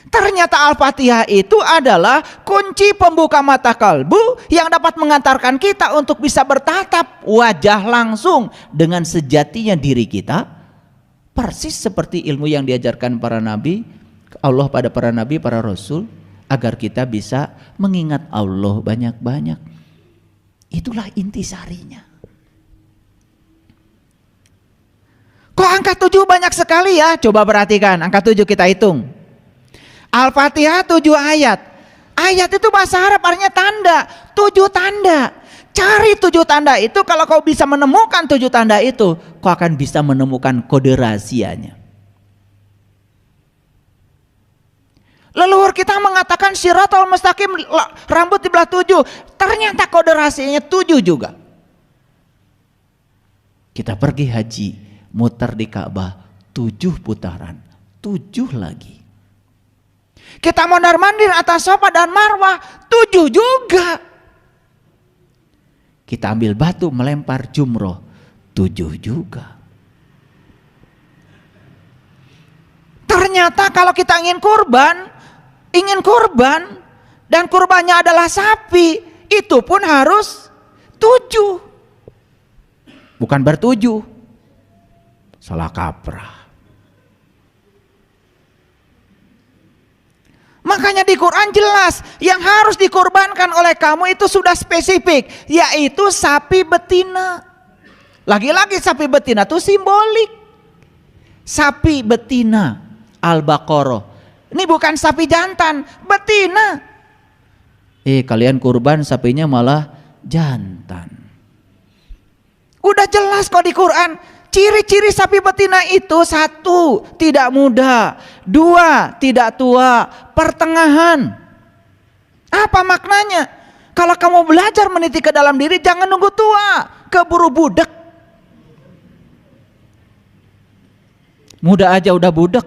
Ternyata Al-Fatihah itu adalah kunci pembuka mata kalbu yang dapat mengantarkan kita untuk bisa bertatap wajah langsung dengan sejatinya diri kita, persis seperti ilmu yang diajarkan para nabi, Allah pada para nabi, para rasul, agar kita bisa mengingat Allah banyak-banyak. Itulah intisarinya. Kok angka 7 banyak sekali ya? Coba perhatikan, angka 7 kita hitung. Al-Fatihah 7 ayat. Ayat itu bahasa Arab artinya tanda, 7 tanda. Cari 7 tanda itu, kalau kau bisa menemukan 7 tanda itu, kau akan bisa menemukan kode rahasianya. Leluhur kita mengatakan Shiratal Mustaqim, rambut di belah 7. Ternyata kode rahasianya 7 juga. Kita pergi haji, muter di Ka'bah 7 putaran, 7 lagi. Kita mondar-mandir atas Safa dan Marwah 7 juga. Kita ambil batu melempar jumroh 7 juga. Ternyata kalau kita ingin kurban dan kurbannya adalah sapi, itu pun harus 7. Bukan bertujuh. Salah kaprah. Makanya di Quran jelas yang harus dikorbankan oleh kamu itu sudah spesifik, yaitu sapi betina. Lagi-lagi sapi betina itu simbolik. Sapi betina Al-Baqarah. Ini bukan sapi jantan, betina. Kalian kurban sapinya malah jantan. Udah jelas kok di Quran. Ciri-ciri sapi betina itu 1, tidak muda, 2, tidak tua, pertengahan. Apa maknanya? Kalau kamu belajar meniti ke dalam diri, jangan nunggu tua, keburu budak. Muda aja udah budak.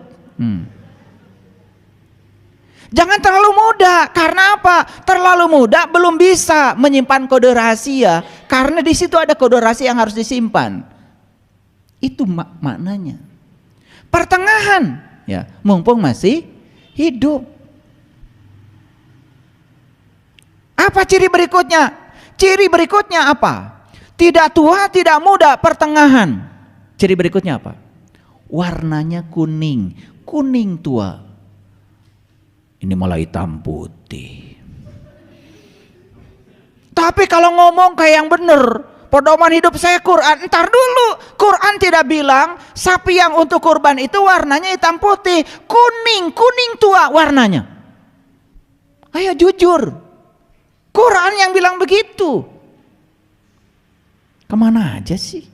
Jangan terlalu muda, karena apa? Terlalu muda belum bisa menyimpan kode rahasia, karena di situ ada kode rahasia yang harus disimpan. Itu maknanya. Pertengahan, ya, mumpung masih hidup. Apa ciri berikutnya? Ciri berikutnya apa? Tidak tua, tidak muda, pertengahan. Ciri berikutnya apa? Warnanya kuning, kuning tua. Ini malah hitam putih. Tapi kalau ngomong kayak yang bener, pedoman hidup saya Quran, entar dulu. Quran tidak bilang sapi yang untuk kurban itu warnanya hitam putih, kuning, kuning tua warnanya. Ayo jujur, Quran yang bilang begitu. Kemana aja sih?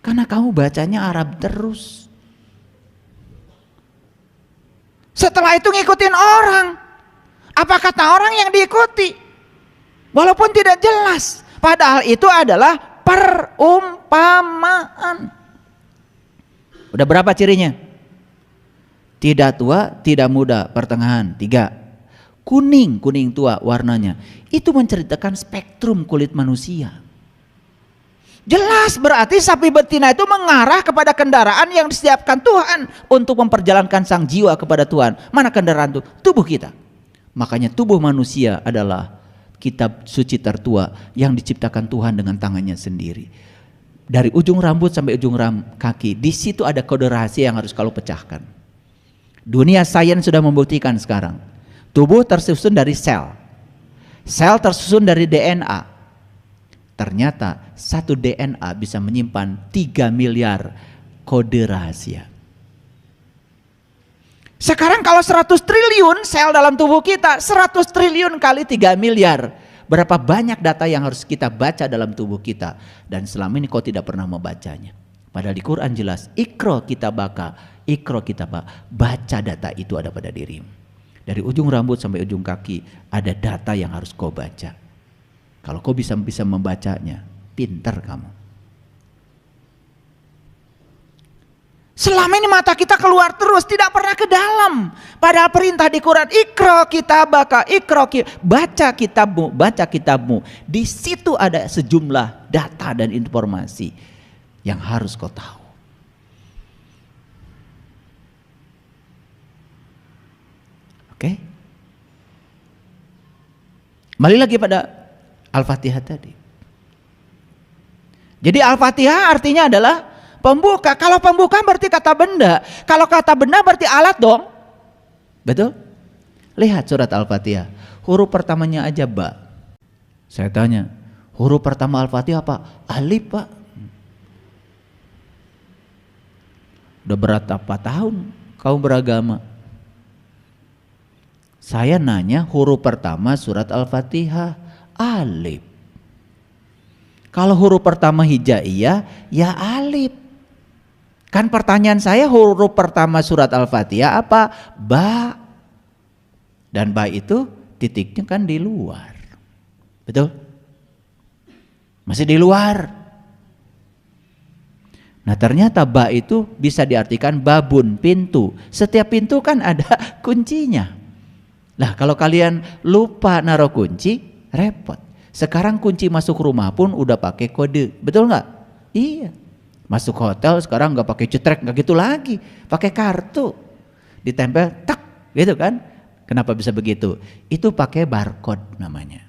Karena kamu bacanya Arab terus. Setelah itu ngikutin orang. Apa kata orang yang diikuti? Walaupun tidak jelas. Padahal itu adalah perumpamaan. Udah berapa cirinya? Tidak tua, tidak muda, pertengahan. 3. Kuning, kuning tua warnanya. Itu menceritakan spektrum kulit manusia. Jelas berarti sapi betina itu mengarah kepada kendaraan yang disiapkan Tuhan untuk memperjalankan sang jiwa kepada Tuhan. Mana kendaraan itu? Tubuh kita. Makanya tubuh manusia adalah kitab suci tertua yang diciptakan Tuhan dengan tangannya sendiri. Dari ujung rambut sampai ujung kaki, di situ ada kode rahasia yang harus kalau pecahkan. Dunia sains sudah membuktikan sekarang. Tubuh tersusun dari sel. Sel tersusun dari DNA. Ternyata satu DNA bisa menyimpan 3 miliar kode rahasia. Sekarang kalau 100 triliun sel dalam tubuh kita, 100 triliun kali 3 miliar. Berapa banyak data yang harus kita baca dalam tubuh kita. Dan selama ini kau tidak pernah membacanya. Padahal di Quran jelas, Iqra kitabaka, Iqra kitabaka. Baca data itu ada pada dirimu. Dari ujung rambut sampai ujung kaki ada data yang harus kau baca. Kalau kau bisa membacanya, pintar kamu. Selama ini mata kita keluar terus, tidak pernah ke dalam. Padahal perintah di Quran, Iqra kitabaka, baca kitabmu, baca kitabmu. Di situ ada sejumlah data dan informasi yang harus kau tahu. Oke? Kembali lagi pada Al-Fatihah tadi. Jadi Al-Fatihah artinya adalah pembuka. Kalau pembuka berarti kata benda. Kalau kata benda berarti alat dong. Betul? Lihat surat Al-Fatihah. Huruf pertamanya aja ba. Saya tanya, huruf pertama Al-Fatihah apa? Alif, Pak. Udah berapa tahun kau beragama? Saya nanya huruf pertama surat Al-Fatihah alif. Kalau huruf pertama hijaiyah ya alif. Kan pertanyaan saya huruf pertama surat Al-Fatihah apa? Ba. Dan ba itu titiknya kan di luar. Betul? Masih di luar. Nah ternyata ba itu bisa diartikan babun, pintu. Setiap pintu kan ada kuncinya. Lah kalau kalian lupa naruh kunci, repot. Sekarang kunci masuk rumah pun udah pakai kode, betul nggak? Iya. Masuk hotel sekarang nggak pakai cetrek, nggak gitu lagi, pakai kartu, ditempel, tak, gitu kan? Kenapa bisa begitu? Itu pakai barcode namanya.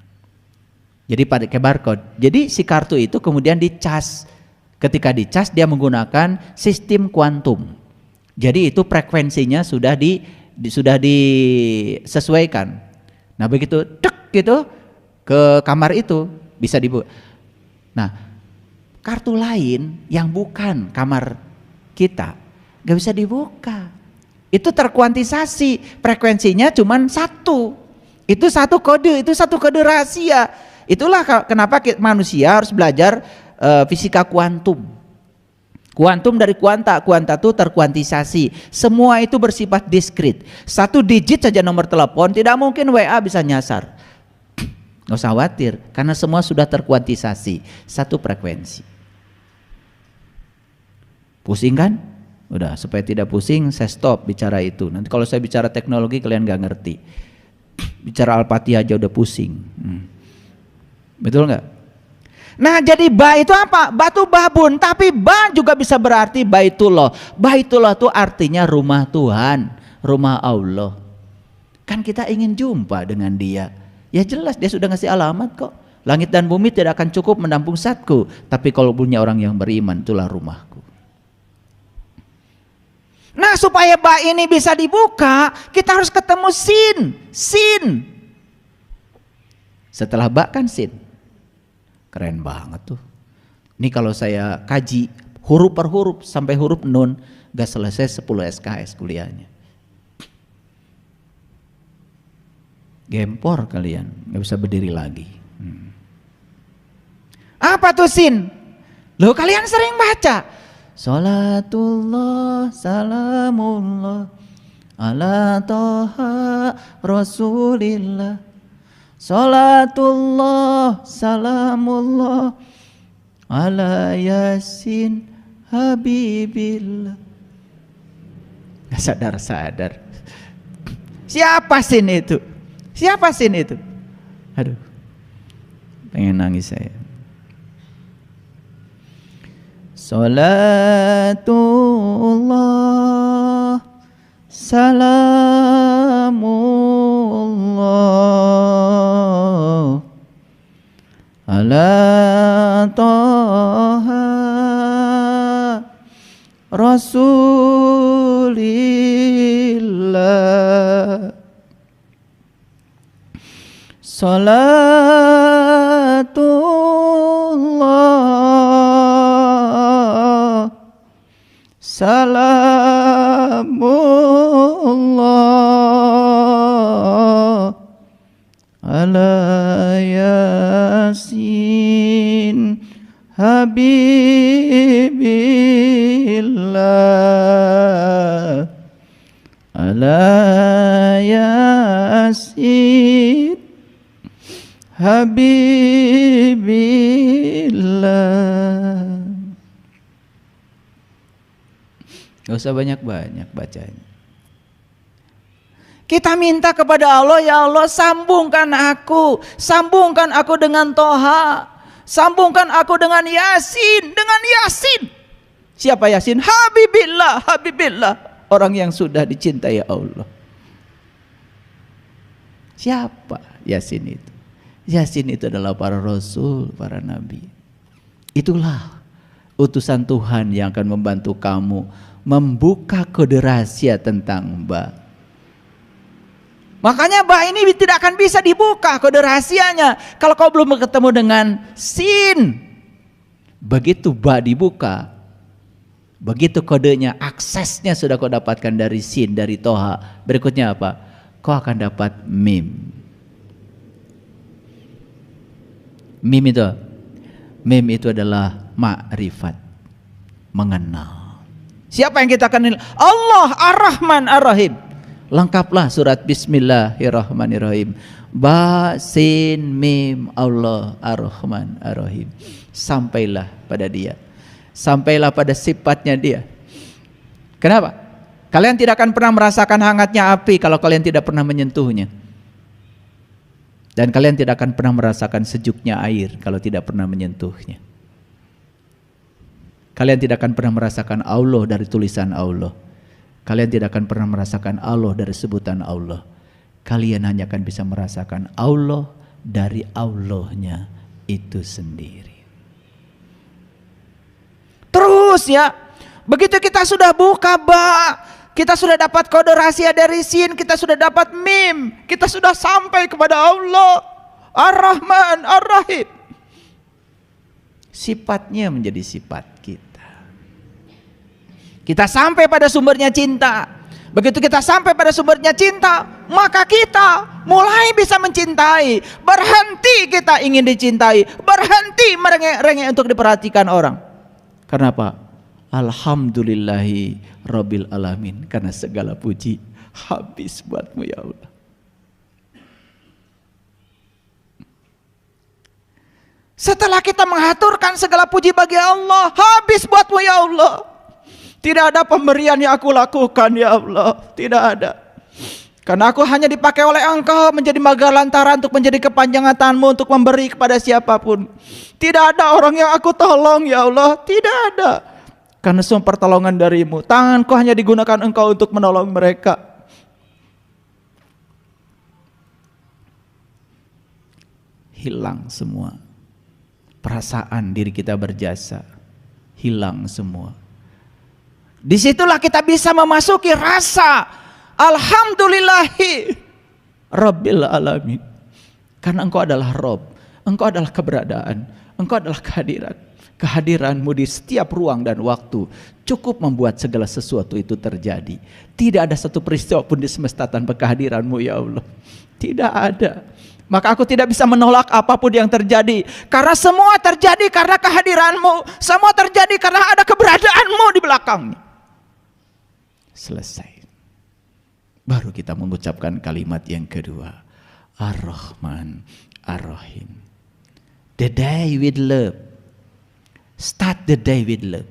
Jadi pakai barcode. Jadi si kartu itu kemudian dicas. Ketika dicas dia menggunakan sistem kuantum. Jadi itu frekuensinya sudah disesuaikan. Nah begitu tek gitu ke kamar itu bisa dibuka. Nah kartu lain yang bukan kamar kita gak bisa dibuka. Itu terkuantisasi, frekuensinya cuma satu. Itu satu kode rahasia. Itulah kenapa manusia harus belajar fisika kuantum. Kuantum dari kuanta itu terkuantisasi. Semua itu bersifat diskrit. Satu digit saja nomor telepon tidak mungkin WA bisa nyasar. Nggak usah khawatir karena semua sudah terkuantisasi. Satu frekuensi. Pusing kan? Udah, supaya tidak pusing saya stop bicara itu. Nanti kalau saya bicara teknologi kalian nggak ngerti. Bicara Al-Fatihah aja udah pusing. Betul nggak? Nah jadi ba itu apa? Ba itu babun, tapi ba juga bisa berarti baitullah. Baitullah itu artinya rumah Tuhan, rumah Allah. Kan kita ingin jumpa dengan dia. Ya jelas dia sudah ngasih alamat kok. Langit dan bumi tidak akan cukup menampung zatku, tapi kalau punya orang yang beriman itulah rumahku. Nah supaya ba ini bisa dibuka, kita harus ketemu sin. Setelah ba kan sin. Keren banget tuh. Ini kalau saya kaji huruf per huruf sampai huruf nun gak selesai 10 SKS kuliahnya. Gempor kalian, gak bisa berdiri lagi. Apa tuh sin? Loh kalian sering baca. Salatullah salamullah ala toha rasulillah. Salatullah salamullah ala yasin habibillah. Gak sadar. Siapa sin itu? Aduh, pengen nangis saya. Salatullah salamullah ala toha rasulillah. Salatullah salamullah ala yasin habibillah ala yasin habibillah. Gak usah banyak-banyak bacanya. Kita minta kepada Allah, ya Allah sambungkan aku dengan Toha, sambungkan aku dengan Yasin, Siapa Yasin? Habibillah, orang yang sudah dicintai Allah. Siapa Yasin itu? Yasin itu adalah para rasul, para nabi. Itulah utusan Tuhan yang akan membantu kamu membuka kode rahasia tentang Ba. Makanya Ba ini tidak akan bisa dibuka kode rahasianya kalau kau belum ketemu dengan Sin. Begitu Ba dibuka, begitu kodenya, aksesnya sudah kau dapatkan dari Sin, dari Toha. Berikutnya apa? Kau akan dapat Mim. Mim itu, Mim itu adalah ma'rifat, mengenal. Siapa yang kita kenal? Allah Ar-Rahman Ar-Rahim. Lengkaplah surat Bismillahirrahmanirrahim. Ba, Sin, Mim, Allah Ar-Rahman Ar-Rahim. Sampailah pada dia. Sampailah pada sifatnya dia. Kenapa? Kalian tidak akan pernah merasakan hangatnya api kalau kalian tidak pernah menyentuhnya. Dan kalian tidak akan pernah merasakan sejuknya air kalau tidak pernah menyentuhnya. Kalian tidak akan pernah merasakan Allah dari tulisan Allah. Kalian tidak akan pernah merasakan Allah dari sebutan Allah. Kalian hanya akan bisa merasakan Allah dari Allahnya itu sendiri. Terus ya, begitu kita sudah buka Ba, kita sudah dapat kode rahasia dari Sin, kita sudah dapat Mim, kita sudah sampai kepada Allah Ar-Rahman Ar-Rahim. Sifatnya menjadi sifat kita. Kita sampai pada sumbernya cinta. Begitu kita sampai pada sumbernya cinta, maka kita mulai bisa mencintai. Berhenti kita ingin dicintai, berhenti merengek-rengek untuk diperhatikan orang. Karena apa? Alhamdulillahi Rabbil Alamin. Karena segala puji habis buatmu ya Allah. Setelah kita mengaturkan segala puji bagi Allah, habis buatmu ya Allah. Tidak ada pemberian yang aku lakukan ya Allah. Tidak ada. Karena aku hanya dipakai oleh Engkau menjadi magalantaran untuk menjadi kepanjangan tanganmu untuk memberi kepada siapapun. Tidak ada orang yang aku tolong ya Allah. Tidak ada. Karena semua pertolongan darimu. Tanganku hanya digunakan Engkau untuk menolong mereka. Hilang semua. Perasaan diri kita berjasa. Hilang semua. Disitulah kita bisa memasuki rasa Alhamdulillahi Rabbil Alamin. Karena Engkau adalah Rob, Engkau adalah keberadaan, Engkau adalah kehadiran. Kehadiranmu di setiap ruang dan waktu cukup membuat segala sesuatu itu terjadi. Tidak ada satu peristiwa pun di semesta tanpa kehadiranmu ya Allah. Tidak ada. Maka aku tidak bisa menolak apapun yang terjadi. Karena semua terjadi karena kehadiranmu. Semua terjadi karena ada keberadaanmu di belakangnya. Selesai. Baru kita mengucapkan kalimat yang kedua. Ar-Rahman Ar-Rahim. The day with love. Start the day with love.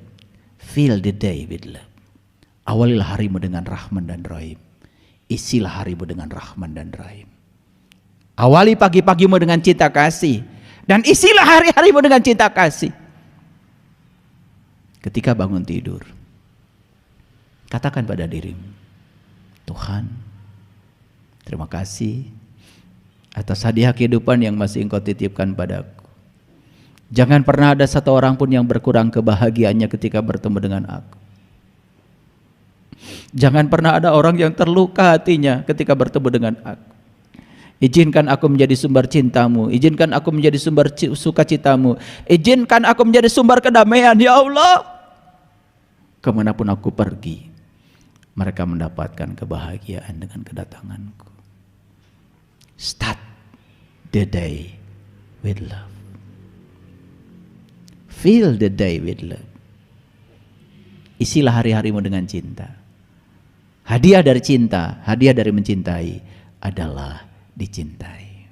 Fill the day with love. Awalilah harimu dengan Rahman dan Rahim. Isilah harimu dengan Rahman dan Rahim. Awali pagi-pagimu dengan cinta kasih. Dan isilah hari-harimu dengan cinta kasih. Ketika bangun tidur, katakan pada dirimu, Tuhan, terima kasih atas hadiah kehidupan yang masih Engkau titipkan padaku. Jangan pernah ada satu orang pun yang berkurang kebahagiaannya ketika bertemu dengan aku. Jangan pernah ada orang yang terluka hatinya ketika bertemu dengan aku. Izinkan aku menjadi sumber cintamu. Izinkan aku menjadi sumber sukacitamu. Izinkan aku menjadi sumber kedamaian ya Allah. Kemanapun aku pergi, mereka mendapatkan kebahagiaan dengan kedatanganku. Start the day with love. Fill the day with love. Isilah hari-harimu dengan cinta. Hadiah dari cinta, hadiah dari mencintai adalah dicintai.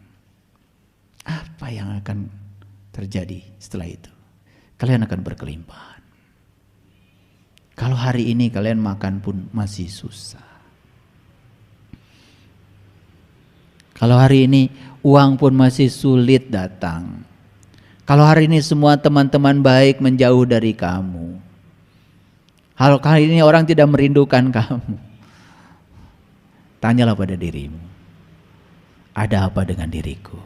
Apa yang akan terjadi setelah itu? Kalian akan berkelimpahan. Kalau hari ini kalian makan pun masih susah. Kalau hari ini uang pun masih sulit datang. Kalau hari ini semua teman-teman baik menjauh dari kamu. Kalau kali ini orang tidak merindukan kamu. Tanyalah pada dirimu. Ada apa dengan diriku?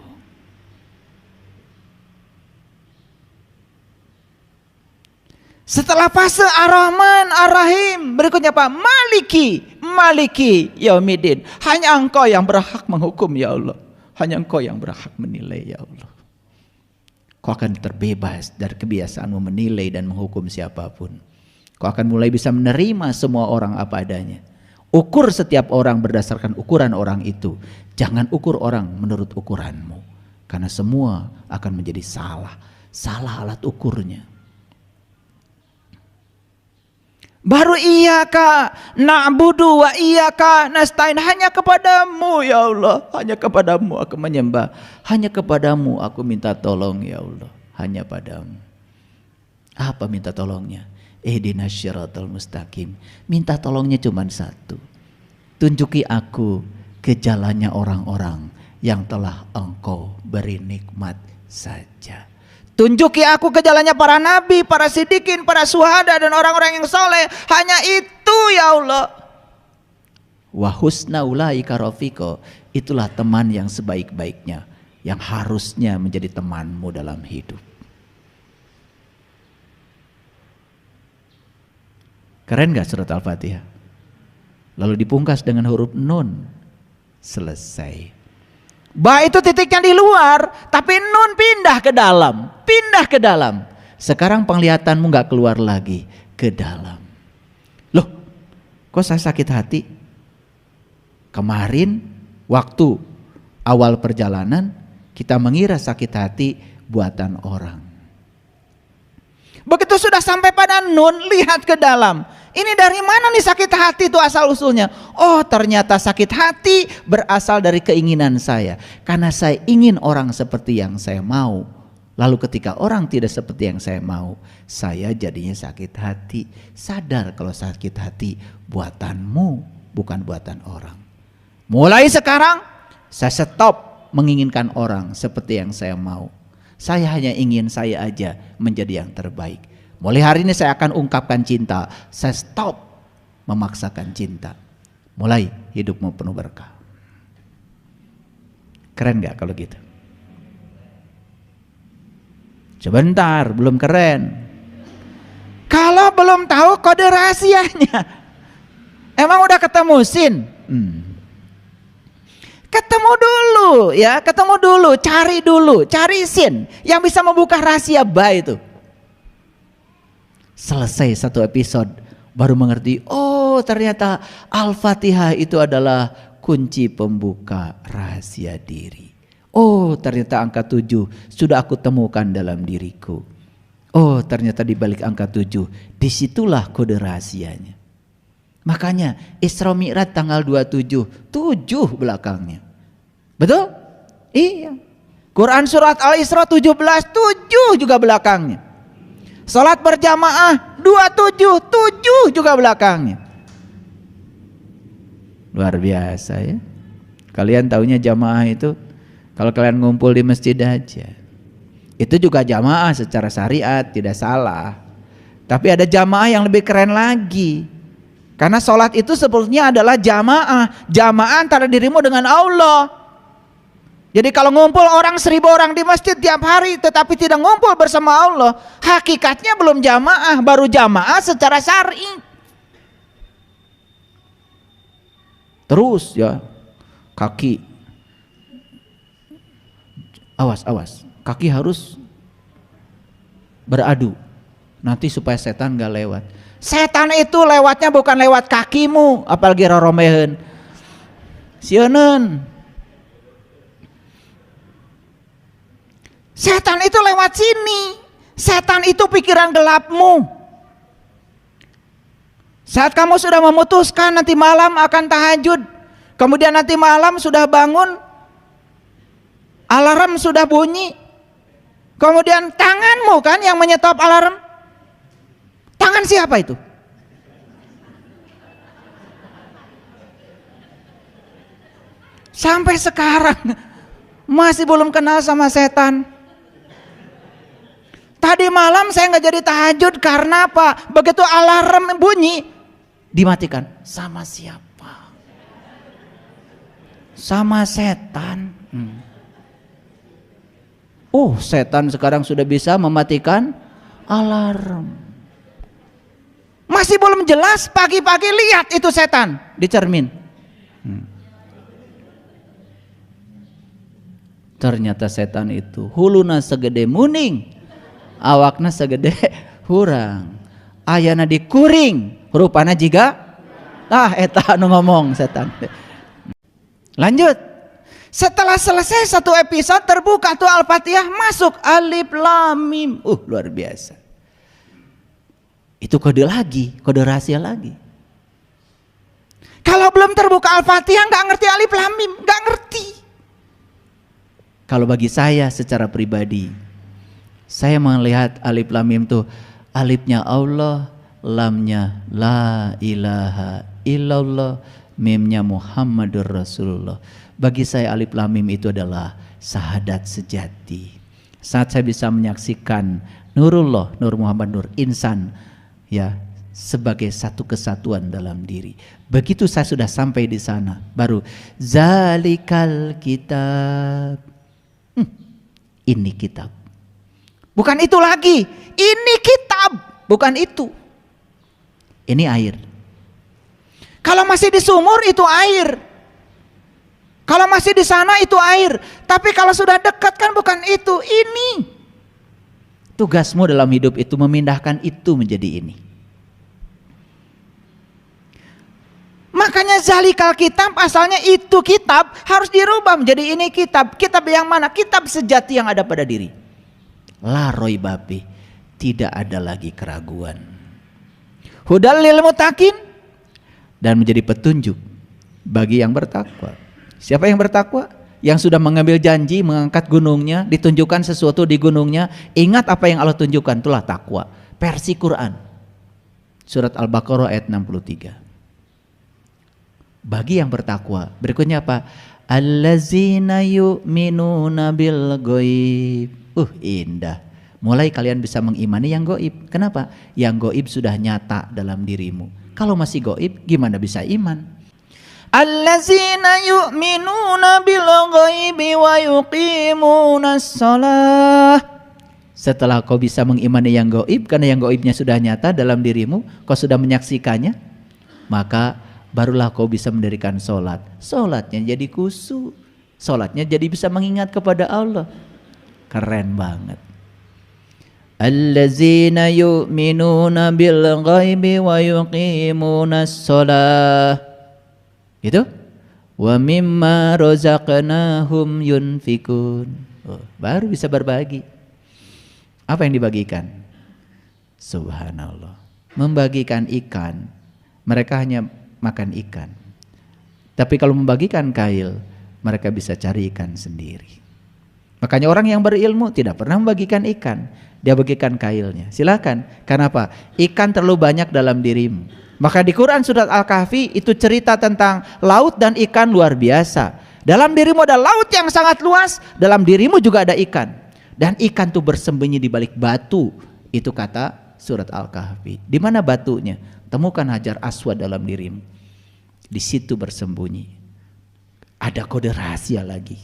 Setelah fase Ar-Rahman, Ar-Rahim, berikutnya apa? Maliki Yaumiddin. Hanya Engkau yang berhak menghukum ya Allah. Hanya Engkau yang berhak menilai ya Allah. Kau akan terbebas dari kebiasaanmu menilai dan menghukum siapapun. Kau akan mulai bisa menerima semua orang apa adanya. Ukur setiap orang berdasarkan ukuran orang itu. Jangan ukur orang menurut ukuranmu. Karena semua akan menjadi salah. Salah alat ukurnya. Baru iyyaka na'budu wa iyyaka nasta'in. Hanya kepadamu ya Allah. Hanya kepadamu aku menyembah. Hanya kepadamu aku minta tolong ya Allah. Hanya padamu. Apa minta tolongnya? Ihdinas syiratal mustaqim. Minta tolongnya cuma satu. Tunjuki aku ke jalannya orang-orang yang telah Engkau beri nikmat saja. Tunjuki aku ke jalannya para nabi, para siddiqin, para syuhada dan orang-orang yang soleh. Hanya itu ya Allah. Wa husna ulaika rafiqa. Itulah teman yang sebaik-baiknya, yang harusnya menjadi temanmu dalam hidup. Keren gak surat Al-Fatihah? Lalu dipungkas dengan huruf nun. Selesai. Ba itu titiknya di luar, tapi nun pindah ke dalam. Pindah ke dalam. Sekarang penglihatanmu gak keluar lagi ke dalam. Loh, kok saya sakit hati? Kemarin waktu awal perjalanan kita mengira sakit hati buatan orang. Begitu sudah sampai pada nun, lihat ke dalam. Ini dari mana nih sakit hati itu asal usulnya? Oh, ternyata sakit hati berasal dari keinginan saya. Karena saya ingin orang seperti yang saya mau. Lalu ketika orang tidak seperti yang saya mau, saya jadinya sakit hati. Sadar kalau sakit hati buatanmu, bukan buatan orang. Mulai sekarang saya stop menginginkan orang seperti yang saya mau. Saya hanya ingin saya aja menjadi yang terbaik. Mulai hari ini saya akan ungkapkan cinta. Saya stop memaksakan cinta. Mulai hidupmu penuh berkah. Keren gak kalau gitu? Sebentar, belum keren. Kalau belum tahu kode rahasianya, emang udah ketemu sin? Ketemu dulu ya, ketemu dulu, cari sin yang bisa membuka rahasia ba itu. Selesai satu episode baru mengerti, oh ternyata Al-Fatihah itu adalah kunci pembuka rahasia diri. Oh ternyata angka 7 sudah aku temukan dalam diriku. Oh ternyata di balik angka 7 disitulah kode rahasianya. Makanya Isra Mi'raj tanggal 27, 7 belakangnya. Betul? Iya. Quran surat Al-Isra 17, 7 juga belakangnya. Salat berjamaah 27, 7 juga belakangnya. Luar biasa ya. Kalian taunya jamaah itu kalau kalian ngumpul di masjid aja. Itu juga jamaah secara syariat, tidak salah. Tapi ada jamaah yang lebih keren lagi. Karena sholat itu sebetulnya adalah jamaah. Jamaah antara dirimu dengan Allah. Jadi kalau ngumpul orang 1000 orang di masjid tiap hari tetapi tidak ngumpul bersama Allah, hakikatnya belum jamaah, baru jamaah secara syar'i. Terus ya, kaki awas, kaki harus beradu nanti supaya setan gak lewat. Setan itu lewatnya bukan lewat kakimu, apalagi roromehen sieuneun. Setan itu lewat sini. Setan itu pikiran gelapmu. Saat kamu sudah memutuskan nanti malam akan tahajud, kemudian nanti malam sudah bangun, alarm sudah bunyi, kemudian tanganmu kan yang menyetop alarm. Tangan siapa itu? Sampai sekarang masih belum kenal sama setan. Tadi malam saya nggak jadi tahajud karena apa? Begitu alarm bunyi dimatikan. Sama siapa? sama setan. Oh, setan sekarang sudah bisa mematikan alarm. Masih belum jelas, pagi-pagi lihat itu setan di cermin. Ternyata setan itu huluna segede muning, awakna segede hurang, ayana dikuring, rupana jiga eta anu ngomong setan. Lanjut, setelah selesai satu episode terbuka tuh Al-Fatihah, masuk alif lam mim. Luar biasa. Itu kode lagi, kode rahasia lagi. Kalau belum terbuka Al-Fatihah nggak ngerti alif lam mim, nggak ngerti. Kalau bagi saya secara pribadi, saya melihat alif lam mim tuh alifnya Allah, lamnya la ilaha illallah, mimnya Muhammadur Rasulullah. Bagi saya alif lam mim itu adalah syahadat sejati. Saat saya bisa menyaksikan Nurullah, Nur Muhammad, Nur Insan, ya, sebagai satu kesatuan dalam diri. Begitu saya sudah sampai di sana, baru zalikal kitab. Ini kitab. Bukan itu lagi. Ini kitab, bukan itu. Ini air. Kalau masih di sumur itu air. Kalau masih di sana itu air. Tapi kalau sudah dekat kan bukan itu, ini. Tugasmu dalam hidup itu memindahkan itu menjadi ini. Makanya zalikal kitab, asalnya itu kitab harus dirubah menjadi ini kitab. Kitab yang mana? Kitab sejati yang ada pada diri. La raiba fi, tidak ada lagi keraguan. Hudal lil muttaqin, dan menjadi petunjuk bagi yang bertakwa. Siapa yang bertakwa? Yang sudah mengambil janji mengangkat gunungnya, ditunjukkan sesuatu di gunungnya, ingat apa yang Allah tunjukkan, itulah takwa. Versi Quran surat Al-Baqarah ayat 63. Bagi yang bertakwa, berikutnya apa? Allazina yu'minuna bil ghaib. Indah. Mulai kalian bisa mengimani yang gaib. Kenapa? Yang gaib sudah nyata dalam dirimu. Kalau masih gaib, gimana bisa iman? Allazina yu'minuna bil ghaibi wa yuqimunas shalah. Setelah kau bisa mengimani yang gaib, karena yang gaibnya sudah nyata dalam dirimu, kau sudah menyaksikannya, maka barulah kau bisa mendirikan sholat. Sholatnya jadi khusyuk, sholatnya jadi bisa mengingat kepada Allah. Keren banget. Allazina yu'minuna bil ghaibi wa yuqimunas shalah. Itu wa mimma razaqnahum yunfikun. Baru bisa berbagi. Apa yang dibagikan? Subhanallah. Membagikan ikan, mereka hanya makan ikan. Tapi kalau membagikan kail, mereka bisa cari ikan sendiri. Makanya orang yang berilmu tidak pernah membagikan ikan, dia bagikan kailnya. Silakan. Kenapa? Ikan terlalu banyak dalam dirimu. Maka di Quran surat Al-Kahfi itu cerita tentang laut dan ikan luar biasa. Dalam dirimu ada laut yang sangat luas, dalam dirimu juga ada ikan. Dan ikan itu bersembunyi di balik batu. Itu kata surat Al-Kahfi. Di mana batunya? Temukan Hajar Aswad dalam dirimu. Di situ bersembunyi. Ada kode rahasia lagi.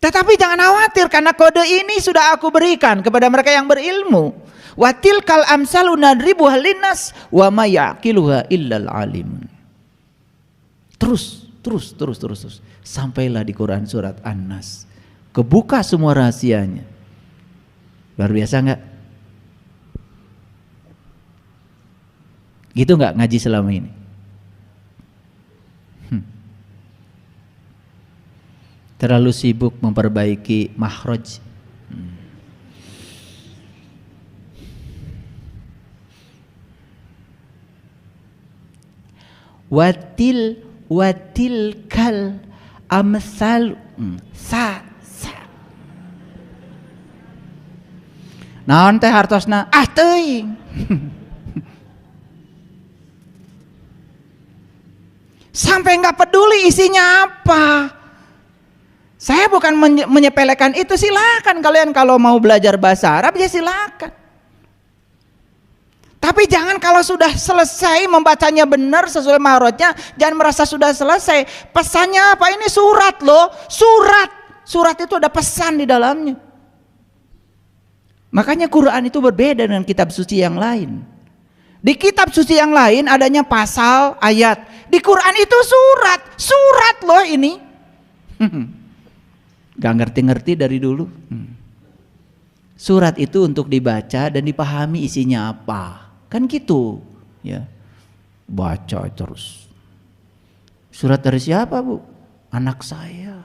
Tetapi jangan khawatir, karena kode ini sudah aku berikan kepada mereka yang berilmu. Wa tilkal amsalu nadribuha linnas wa ma yaqiluha illal alim. Terus sampailah di Quran surat An-Nas. Kebuka semua rahasianya. Luar biasa enggak? Gitu enggak ngaji selama ini? Terlalu sibuk memperbaiki makhraj. Watil kal amsal sa. Naon teh hartosna? Teuing. Sampai nggak peduli isinya apa. Saya bukan menyepelekan itu, silakan kalian kalau mau belajar bahasa Arab ya silakan. Tapi jangan kalau sudah selesai membacanya benar sesuai mahrotnya, jangan merasa sudah selesai. Pesannya apa? Ini surat loh, surat. Surat itu ada pesan di dalamnya. Makanya Quran itu berbeda dengan kitab suci yang lain. Di kitab suci yang lain adanya pasal, ayat. Di Quran itu surat, surat loh ini. Gak ngerti-ngerti dari dulu. Surat itu untuk dibaca dan dipahami isinya apa. Kan gitu, ya. Baca terus. Surat dari siapa, Bu? Anak saya.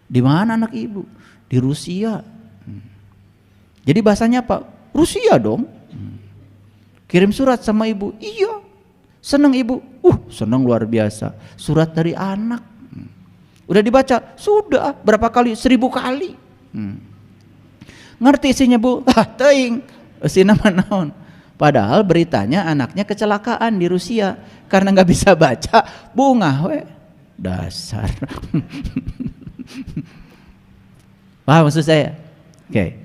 Di mana anak ibu? Di Rusia. Jadi bahasanya apa? Rusia dong. Kirim surat sama ibu. Iya. Senang ibu. Senang luar biasa. Surat dari anak. Udah dibaca? Sudah. Berapa kali? 1000 kali. Ngerti isinya, Bu? Teuing. Isina naon? Padahal beritanya anaknya kecelakaan di Rusia karena nggak bisa baca, bungah we. Dasar. Paham maksud saya? Oke.